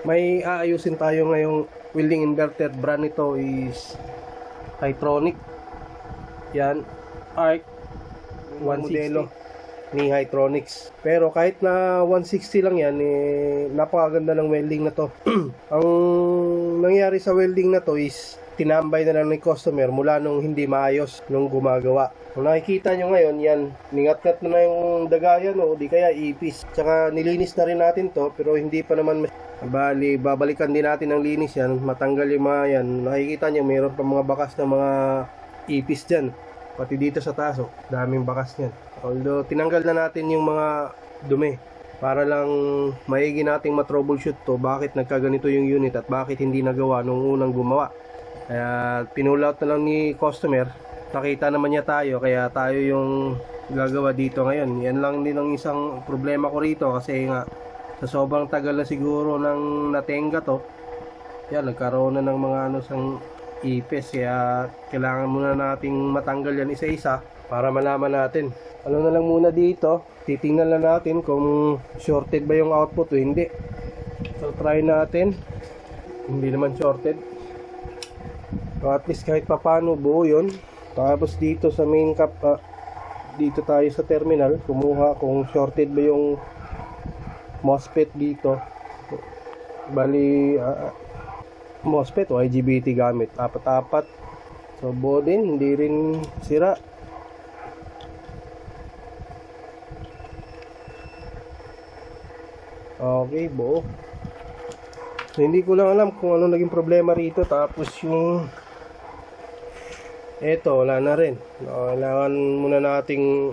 May aayusin tayo ngayong welding inverter. Brand nito is Hitronic. Yan, ARC 160 ni Hitronics. Pero kahit na 160 lang yan, napakaganda ng welding na to. Ang nangyari sa welding na to is tinambay na lang ng customer mula nung hindi maayos nung gumagawa. Kung nakikita nyo ngayon, yan, ningat-ngat na yung dagayan o di kaya ipis. Tsaka nilinis na rin natin to, pero hindi pa naman bali, babalikan din natin ang linis yan, matanggal yung mga yan. Nakikita nyo, mayroon pa mga bakas na mga ipis dyan. Pati dito sa taso, daming bakas yan. Although, tinanggal na natin yung mga dumi para lang maigi nating matroubleshoot to bakit nagkaganito yung unit at bakit hindi nagawa nung unang gumawa. Kaya pinull out na lang ni customer, nakita naman niya tayo, kaya tayo yung gagawa dito ngayon. Yan lang din ang isang problema ko rito kasi nga sa sobrang tagal na siguro ng natenga to, yan, nagkaroon na ng mga sang ipis, kaya kailangan muna nating matanggal yan isa-isa para malaman natin. Ano na lang muna dito, titingnan lang natin kung shorted ba yung output o hindi. So try natin, hindi naman shorted. So at least kahit papano buo yun. Tapos dito sa main cap, dito tayo sa terminal, kumuha kung shorted ba yung MOSFET dito. Bali MOSFET o IGBT gamit, apat-apat. So buo din, hindi rin sira. Okay, buo. So hindi ko lang alam kung ano naging problema rito. Tapos yung eto, wala na rin. Kailangan muna nating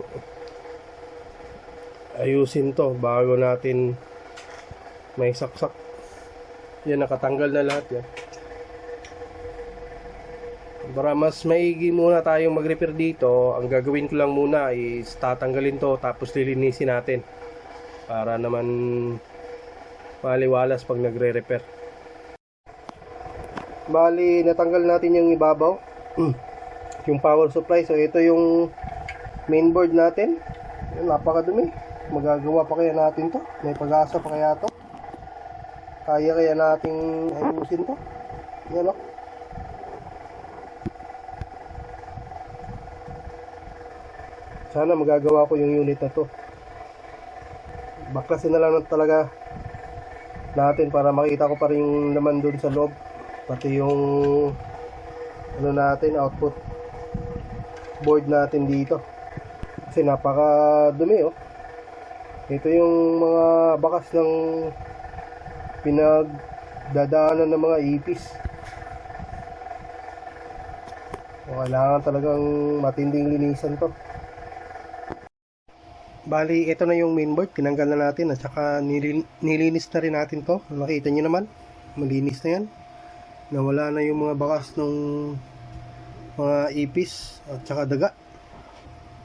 ayusin to bago natin may saksak. Yan, nakatanggal na lahat yan. Para mas maigi muna tayong mag-repair dito, ang gagawin ko lang muna is tatanggalin to tapos lilinisin natin para naman maliwalas pag nagre-repair. Bali, natanggal natin yung ibabaw, yung power supply. So ito yung mainboard natin. Napakadumi. Magagawa pa kaya natin to? May pag-asa pa kaya to? Kaya nating ayusin to? Yan o. Sana magagawa ko yung unit na to. Baklasin na lang talaga natin para makita ko pa rin yung laman dun sa loob, pati yung ano natin, output board natin dito kasi napaka dumi oh. Ito yung mga bakas ng pinagdadaanan ng mga ipis. Kailangan talagang matinding linisan to. Bali, ito na yung mainboard, tinanggal na natin at saka nilinis na rin natin to. Nakita nyo naman, malinis na yan. Nawala na yung mga bakas ng mga ipis at saka daga.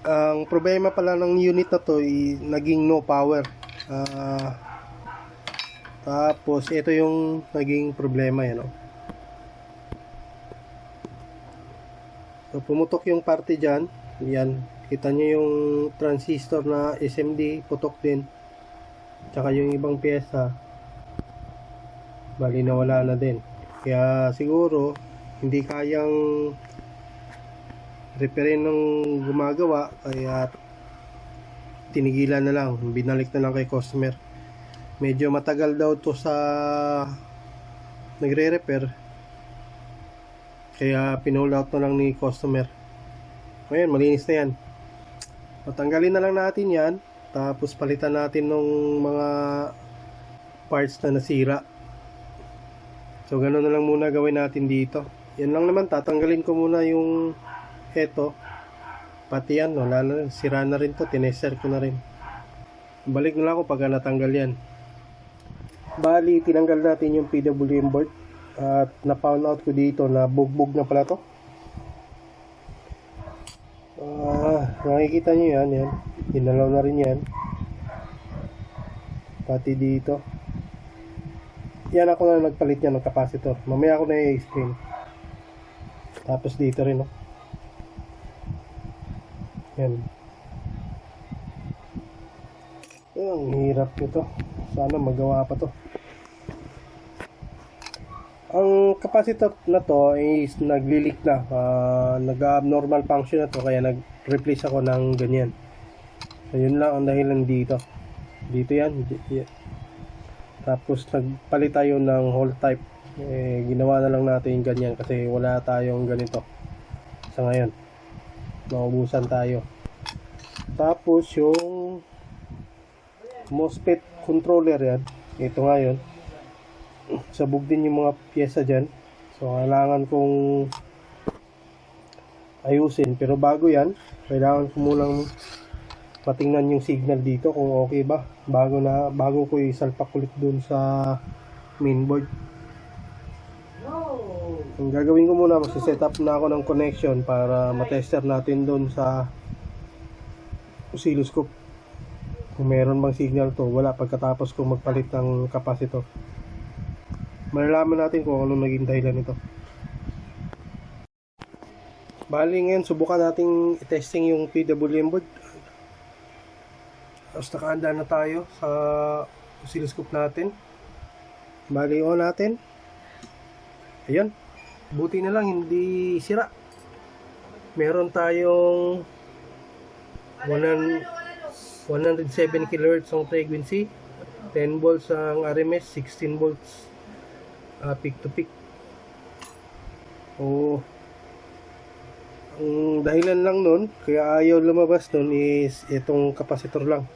Ang problema pala ng unit na to ay naging no power. Tapos ito yung naging problema yan. So pumutok yung parte dyan. Yan. Kita nyo yung transistor na SMD, putok din. Tsaka yung ibang pyesa, bali nawala na din. Kaya siguro, hindi kayang repairin ng gumagawa, kaya tinigilan na lang, binalik na lang kay customer. Medyo matagal daw to sa nagre-repair, kaya pinull out na lang ni customer. Ngayon, malinis na yan. Patanggalin na lang natin yan, tapos palitan natin ng mga parts na nasira. So ganoon na lang muna gawin natin dito. Yan lang naman, tatanggalin ko muna yung eto, pati yan, wala na, sira na rin to, tinester ko na rin. Balik na lang ako pag natanggal yan. Bali, tinanggal natin yung PWM board at na-found out ko dito na bugbog na pala to. Nakikita nyo yan, yan. Dinalaw na rin yan. Pati dito. Yan ako na nagpalit niya ng capacitor. Mamaya ako na i-explain. Tapos dito rin, oh. Yan. Ang hirap nito. Sana magawa pa to. Ang capacitor na to is nagli-leak na. Nag-abnormal function na to kaya nag-replace ako ng ganyan. So, yun lang ang dahilan dito. Dito yan. Tapos nagpalit tayo ng hole type. Ginawa na lang natin yung ganyan kasi wala tayong ganito sa ngayon. Naubusan tayo. Tapos yung MOSFET controller yan. Ito nga yun. Sabog din yung mga pyesa dyan. So kailangan kong ayusin. Pero bago yan, kailangan ko munang patingnan yung signal dito kung okay ba. Bago ko isalpak ulit dun sa mainboard. Ang gagawin ko muna, magsiset up na ako ng connection para matester natin dun sa oscilloscope. Kung meron bang signal to, wala pagkatapos kong magpalit ng capacitor. Malalaman natin kung anong naging dahilan nito. Bali ngayon, subukan nating i-testing yung PWM board. Tapos nakahanda na tayo sa oscilloscope natin. Bali on natin. Ayan. Buti na lang hindi sira. Meron tayong 107 kHz ang frequency, 10 volts ang RMS, 16 volts peak to peak. Ang dahilan lang nun kaya ayaw lumabas nun is itong capacitor lang.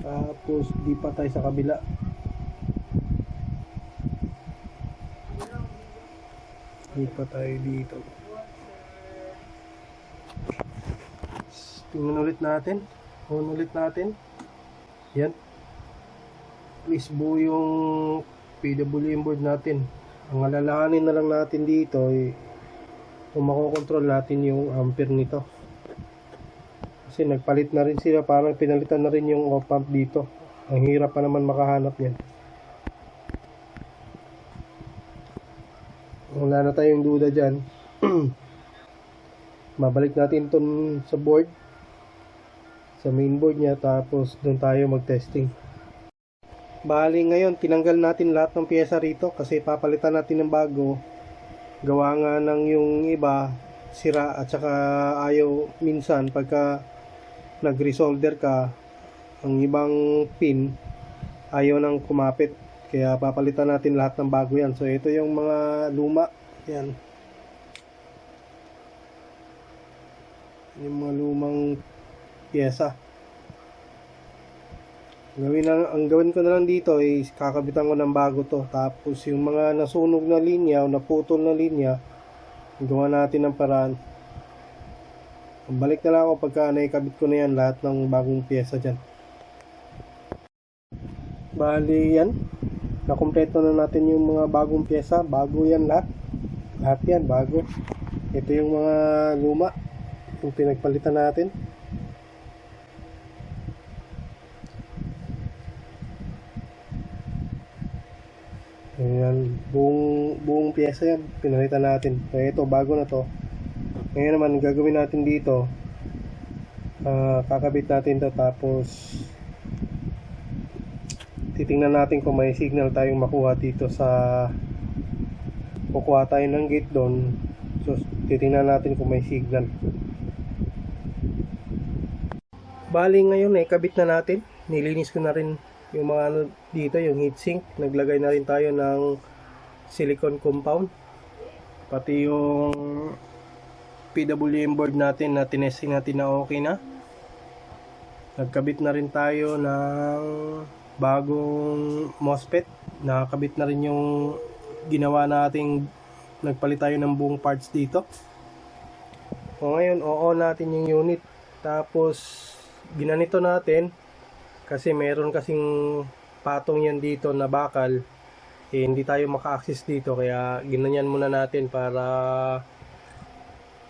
Tapos di pa tayo sa kabila. Di pa tayo dito. Tingnan ulit natin. On ulit natin. Yan. Please buo yung PWM board natin. Ang alalahanin na lang natin dito ay kung makokontrol natin yung ampere nito. Kasi nagpalit na rin sila, parang pinalitan na rin yung op amp dito. Ang hirap pa naman makahanap yan. Wala na tayong duda dyan. Mabalik natin ito sa board, sa mainboard niya, tapos doon tayo mag-testing. Bali ngayon, tinanggal natin lahat ng pyesa rito kasi papalitan natin ng bago. Gawa nga ng yung iba sira at saka ayaw minsan pagka nag-resolder ka, ang ibang pin ayaw nang kumapit. Kaya papalitan natin lahat ng bago yan. So ito yung mga luma. Yan. Yung mga lumang pyesa. Ang gawin ko na lang dito is kakabitan ko ng bago to. Tapos yung mga nasunog na linya o naputol na linya, gawa natin ng paraan. Balik na lang ako pagka naikabit ko na yan lahat ng bagong pyesa dyan. Bali yan. Nakompleto na natin yung mga bagong pyesa. Bago yan lahat. Lahat yan bago. Ito yung mga luma. Yung pinagpalitan natin. Ayan, buong pyesa yan, pinalitan natin. Kaya ito, bago na to. Ngayon naman, gagawin natin dito, kakabit natin to, tapos titingnan natin kung may signal tayong makuha dito sa kukuha tayo ng gate doon. So, titingnan natin kung may signal. Bali ngayon, kabit na natin. Nilinis ko na rin yung mga ano dito, yung heatsink. Naglagay na rin tayo ng silicone compound. Pati yung PWM board natin na tinesting natin na okay na. Nagkabit na rin tayo ng bagong MOSFET. Nakakabit na rin yung ginawa nating nagpalit tayo ng buong parts dito. So ngayon, on natin yung unit. Tapos ginanito natin kasi meron kasing patong yan dito na bakal, hindi tayo maka-access dito, kaya ginanyan muna natin para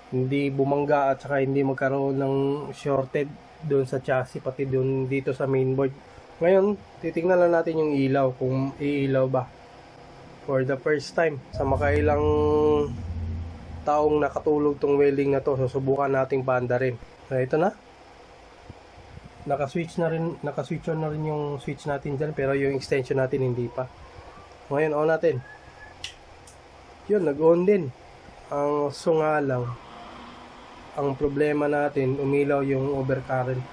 hindi bumangga at saka hindi magkaroon ng shorted doon sa chassis pati doon dito sa mainboard. Ngayon titingnan lang natin yung ilaw kung iilaw ba. For the first time sa makailang taong nakatulog tong welding na to, susubukan nating banda rin. So ito na, naka-switch on na rin yung switch natin dyan, pero yung extension natin hindi pa. Ngayon, on natin. Yun, nag-on din. Ang sunga lang, ang problema natin, umilaw yung overcurrent.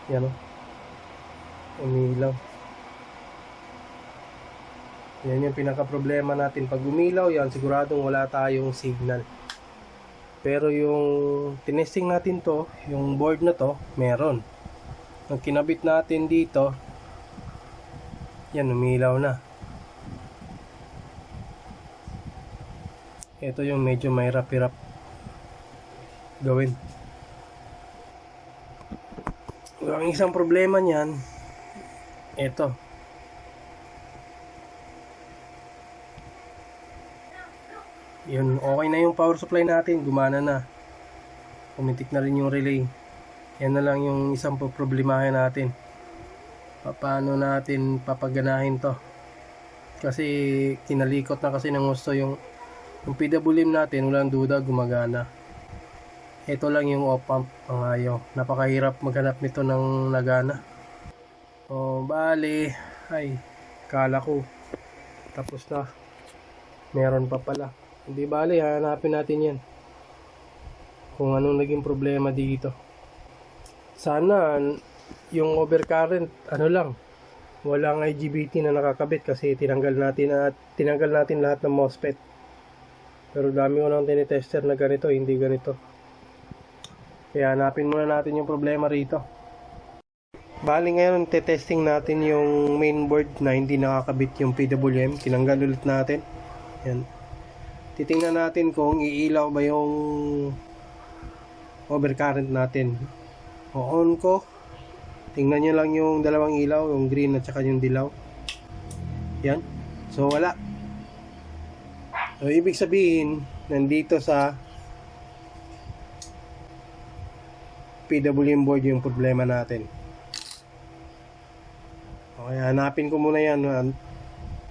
Yan o. Umilaw. Yan yung pinaka-problema natin. Pag umilaw yan, siguradong wala tayong signal. Pero yung tinesting natin to, yung board na to, meron. Ang kinabit natin dito, yan, umilaw na. Ito yung medyo may hirap-hirap gawin. Ang isang problema niyan, ito. Yun, okay na yung power supply natin, gumana na. Pumitik na rin yung relay. Yan na lang yung isang problemahin natin. Paano natin papaganahin to? Kasi kinalikot na kasi ng gusto yung PWM natin, walang duda gumagana. Ito lang yung op-amp ang ayaw. Napakahirap maghanap nito ng nagana. O bali, ay kala ko tapos na. Meron pa pala. Hindi bali, hanapin natin yan. Kung anong naging problema dito. Sana yung overcurrent, ano lang, walang IGBT na nakakabit kasi tinanggal natin lahat ng MOSFET. Pero dami ko nang tinitester na ganito, hindi ganito. Kaya hanapin muna natin yung problema rito. Bali ngayon, testing natin yung mainboard na hindi nakakabit yung PWM. Tinanggal ulit natin. Yan. Titingnan natin kung iilaw ba yung overcurrent natin. O-on ko. Tingnan nyo lang yung dalawang ilaw, yung green at saka yung dilaw. Yan. So wala. So ibig sabihin, nandito sa PWM board yung problema natin. Okay, hanapin ko muna yan.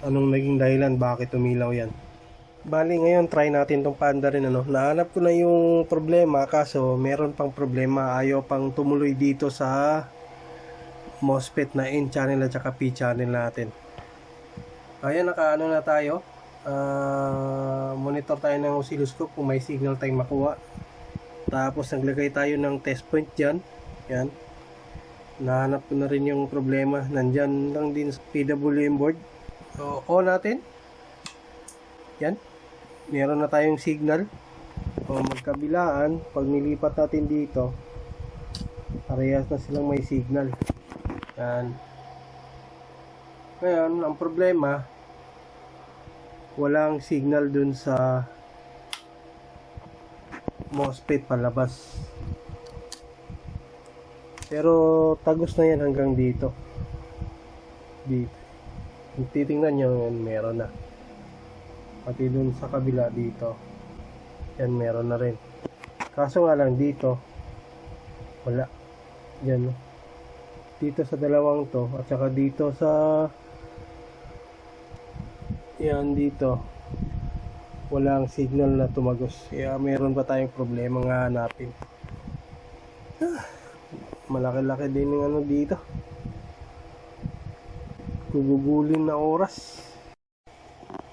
Anong naging dahilan, bakit umilaw yan. Bali ngayon, try natin tong panda rin. Nahanap ko na yung problema, kaso meron pang problema. Ayaw pang tumuloy dito sa MOSFET na N channel at saka P channel natin. Ayan, nakaano na tayo. Monitor tayo ng oscilloscope kung may signal tayong makuha. Tapos naglagay tayo ng test point dyan. Yan. Nahanap ko na rin yung problema. Nandyan lang din sa PWM board. So, on natin. Yan. Meron na tayong signal. O magkabilaan, pag nilipat natin dito, parehas na silang may signal. Yan. Ngayon, ang problema, walang signal dun sa MOSFET palabas. Pero tagos na yan hanggang dito. Dito. Kung titingnan nyo, yan, meron na. Pati dun sa kabila dito, yan meron na rin. Kaso nga lang dito, wala. Yan, no? Dito sa dalawang to, at saka dito sa yan dito, walang signal na tumagos. Kaya meron pa tayong problema nga hanapin. Malaki-laki din yung ano dito. Gugugulin na oras.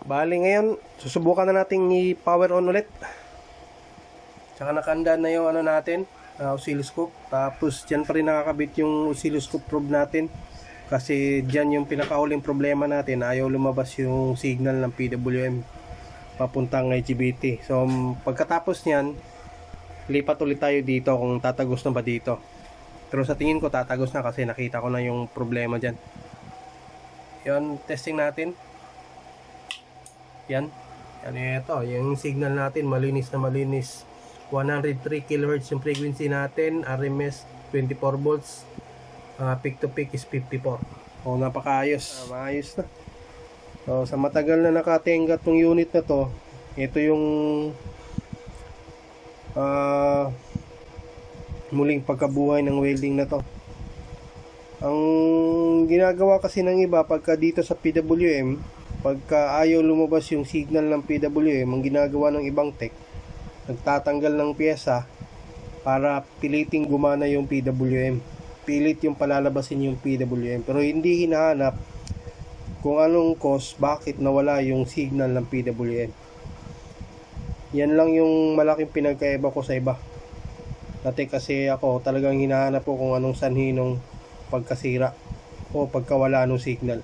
Bali ngayon, susubukan na natin i-power on ulit. Tsaka nakanda na yung ano natin, oscilloscope. Tapos dyan pa rin nakakabit yung oscilloscope probe natin. Kasi dyan yung pinakauling problema natin, ayaw lumabas yung signal ng PWM papuntang IGBT. So pagkatapos nyan, lipat ulit tayo dito kung tatagos na ba dito. Pero sa tingin ko tatagos na kasi nakita ko na yung problema dyan. Yan, testing natin. Yan. Yan ito. Yung signal natin malinis na malinis. 103 kHz yung frequency natin. RMS 24 volts. Peak to peak is 54. O, napakaayos. Maayos na. So, sa matagal na nakatinggat tong unit na to, ito yung muling pagkabuhay ng welding na to. Ang ginagawa kasi ng iba pagka dito sa PWM, pagka ayaw lumabas yung signal ng PWM, ang ginagawa ng ibang tech, nagtatanggal ng pyesa para piliting gumana yung PWM. pilit yung palalabasin yung PWM. Pero hindi hinahanap kung anong cause, bakit nawala yung signal ng PWM. Yan lang yung malaking pinagkaiba ko sa iba. Dati kasi ako talagang hinahanap ko kung anong sanhi ng pagkasira o pagkawala ng signal.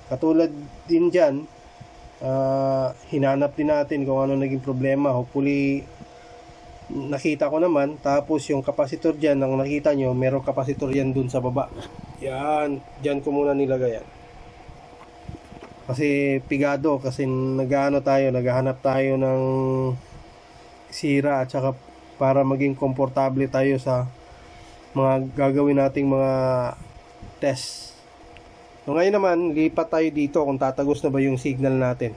Katulad din dyan, hinanap din natin kung ano naging problema. Hopefully nakita ko naman. Tapos yung kapasitor dyan, ang nakita nyo, merong kapasitor yan dun sa baba. Yan, dyan ko muna nilagay yan. Kasi pigado, kasi naghahanap tayo ng sira at saka para maging komportable tayo sa mga gagawin nating mga test. So ngayon naman, lipat tayo dito kung tatagos na ba yung signal natin.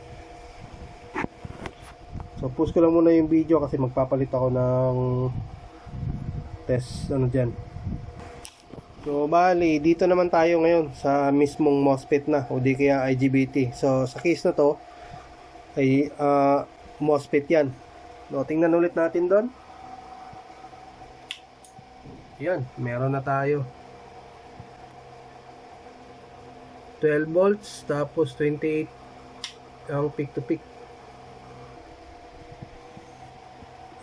So pause ko lang muna yung video kasi magpapalit ako ng test dyan. So bali, dito naman tayo ngayon sa mismong MOSFET na o di kaya IGBT. So sa case na to ay MOSFET yan. So tingnan ulit natin doon. Yan, meron na tayo 12 volts tapos 28 ang peak to peak.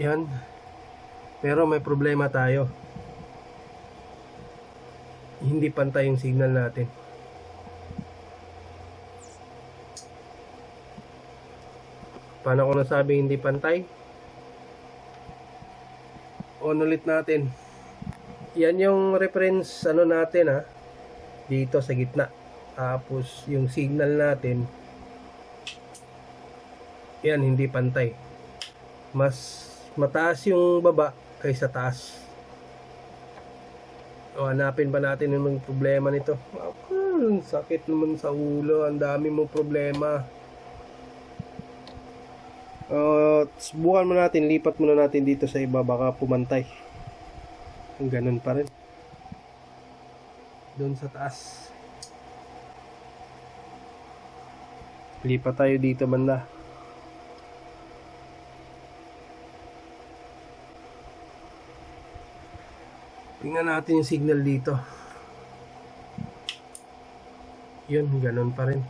Yan. Pero may problema tayo. Hindi pantay yung signal natin. Paano ko nasabi hindi pantay? On ulit natin. Yan yung reference natin dito sa gitna. Tapos yung signal natin, yan hindi pantay. Mas mataas yung baba kaysa taas. O, hanapin ba natin yung problema nito? Sakit naman sa ulo. Ang dami mong problema. Subukan mo natin. Lipat muna natin dito sa iba. Baka pumantay. Ganun pa rin. Doon sa taas. Lipat tayo dito banda. Tingnan natin yung signal dito. Yun, ganun pa rin.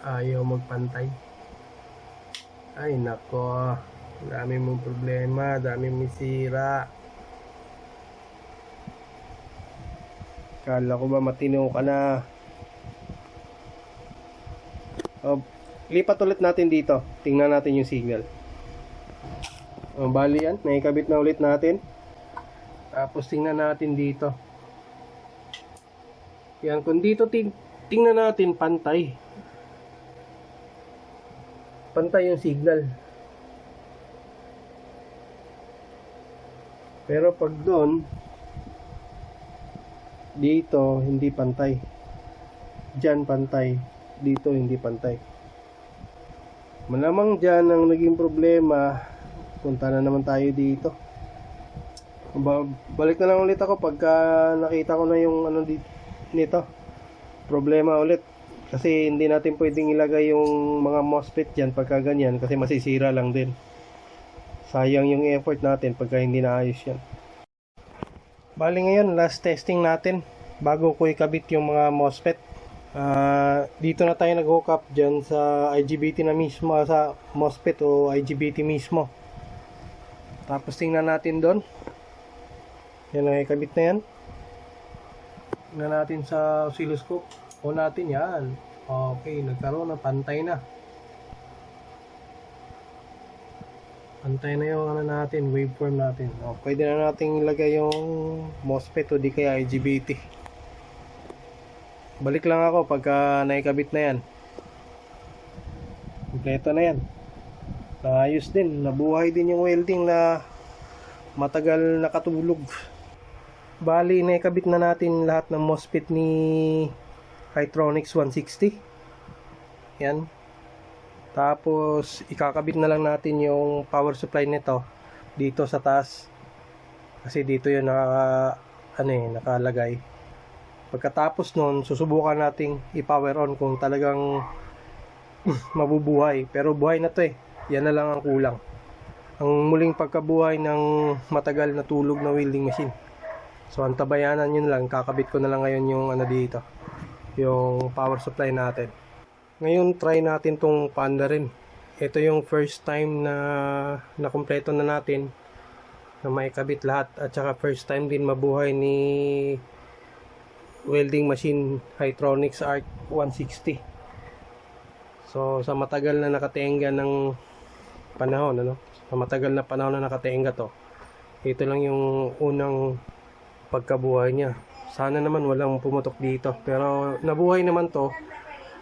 Ayaw magpantay. Ay nako, dami mong problema, dami mong sira. Kala ko ba matino ka na. Lipat ulit natin dito. Tingnan natin yung signal. Bali yan, naikabit na ulit natin. Tapos tingnan natin dito. Yan, kung dito tingnan natin pantay. Pantay yung signal. Pero pag doon, dito hindi pantay. Diyan pantay, dito hindi pantay. Malamang diyan ang naging problema. Punta na naman tayo dito. Balik na lang ulit ako pagka nakita ko na yung nito. Problema ulit. Kasi hindi natin pwedeng ilagay yung mga MOSFET dyan pagka ganyan kasi masisira lang din. Sayang yung effort natin pagka hindi naayos yan. Bali ngayon, last testing natin bago ko ikabit yung mga MOSFET. Dito na tayo nag-hook up dyan sa IGBT na mismo, sa MOSFET o IGBT mismo. Tapos tingnan natin doon. Yan ang ikabit na yan. Tingnan natin sa oscilloscope. O natin yan. Okay, nagkaroon ng pantay na. Pantay na yung natin, waveform natin. O, pwede na natin ilagay yung MOSFET o di kaya IGBT. Balik lang ako pagka naikabit na yan. Kompleto na yan. Naayos din. Nabuhay din yung welding na matagal nakatulog. Bali, naikabit na natin lahat ng MOSFET ni Hytronics 160. Yan. Tapos, ikakabit na lang natin yung power supply nito dito sa taas. Kasi dito yun nakalagay. Pagkatapos nun, susubukan nating i-power on kung talagang mabubuhay. Pero buhay na to eh. Yan na lang ang kulang. Ang muling pagkabuhay ng matagal na tulog na welding machine. So antabayanan yun lang, kakabit ko na lang ngayon yung ano dito, yung power supply natin. Ngayon try natin tong panda rin. Ito yung first time na nakumpleto na natin na may kabit lahat, at saka first time din mabuhay ni welding machine Hytronics ARC 160. So sa matagal na nakatenga ng panahon, sa matagal na panahon na nakatenga to, ito lang yung unang pagkabuhay niya. Sana naman walang pumutok dito, pero nabuhay naman to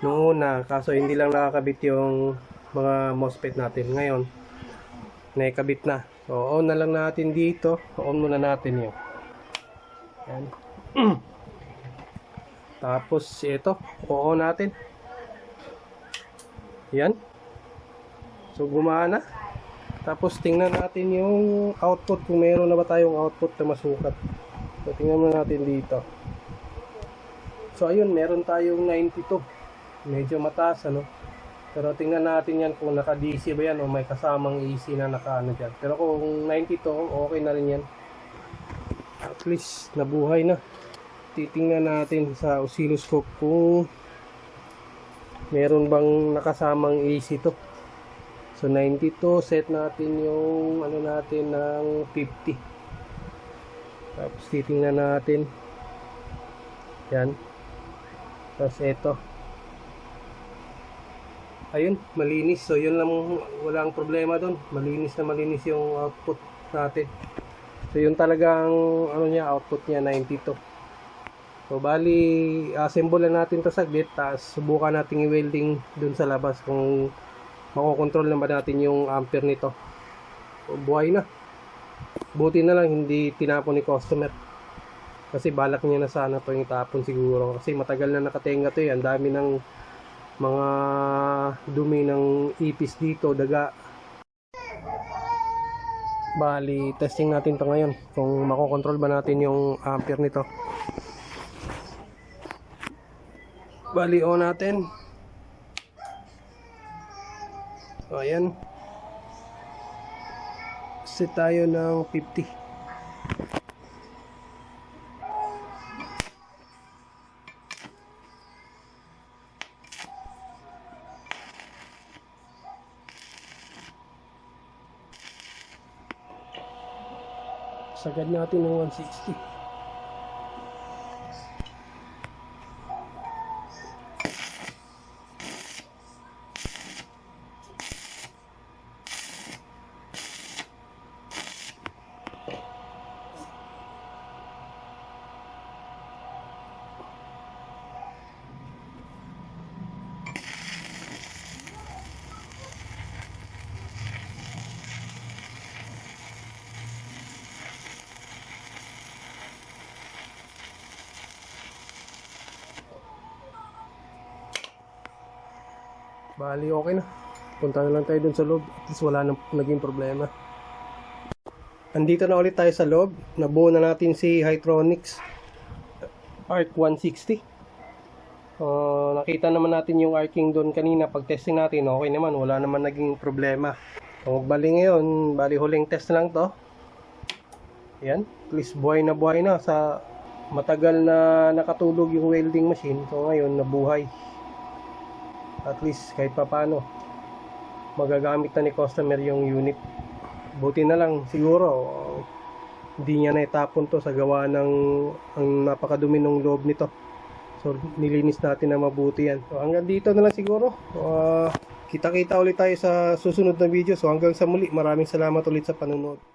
nung una, kaso hindi lang nakakabit yung mga MOSFET natin. Ngayon naikabit na, so on na lang natin dito. On muna natin yun. Yan. Tapos ito, on natin. Yan, so gumana. Tapos tingnan natin yung output, kung meron na ba tayong output na masukat. So tingnan muna natin dito. So ayun, meron tayong 92. Medyo mataas, pero tingnan natin yan kung naka DC ba yan o may kasamang AC na naka dyan. Pero kung 92, okay na rin yan. At least nabuhay na. Titingnan natin sa oscilloscope kung meron bang nakasamang AC to. So 92, set natin yung ano natin ng 50. Tapos titingnan natin. Yan. Tapos ito. Ayun, malinis. So yun lang, walang problema doon. Malinis na malinis yung output natin. So yun talagang ano niya, output niya 92. So bali, assemble na natin to saglit, tapos subukan natin i-welding dun sa labas kung makokontrol na ba natin yung ampere nito. So, buhay na. Buti na lang hindi tinapon ni customer, kasi balak niya na sana to yung tapon siguro, kasi matagal na nakatenga to. Ang dami ng mga dumi ng ipis dito, daga. Bali, testing natin to ngayon kung makokontrol ba natin yung ampere nito. Bali, on natin. So ayan, set tayo ng 50. Sagad natin ng 160. Bali, okay na. Punta na lang tayo dun sa loob. At least wala nang naging problema. Andito na ulit tayo sa loob. Nabuo na natin si Hytronics ARC 160. Nakita naman natin yung arcing doon kanina. Pag testing natin, okay naman. Wala naman naging problema. So, bali ngayon, bali huling test na lang to. Yan. At least buhay na sa matagal na nakatulog yung welding machine. So ngayon, nabuhay. At least kahit papano magagamit na ni customer yung unit. Buti na lang siguro hindi niya na itapon to sa gawa ng ang napakadumi ng loob nito. So nilinis natin na mabuti yan. So hanggang dito na lang siguro. Kita-kita ulit tayo sa susunod na video. So hanggang sa muli, maraming salamat ulit sa panonood.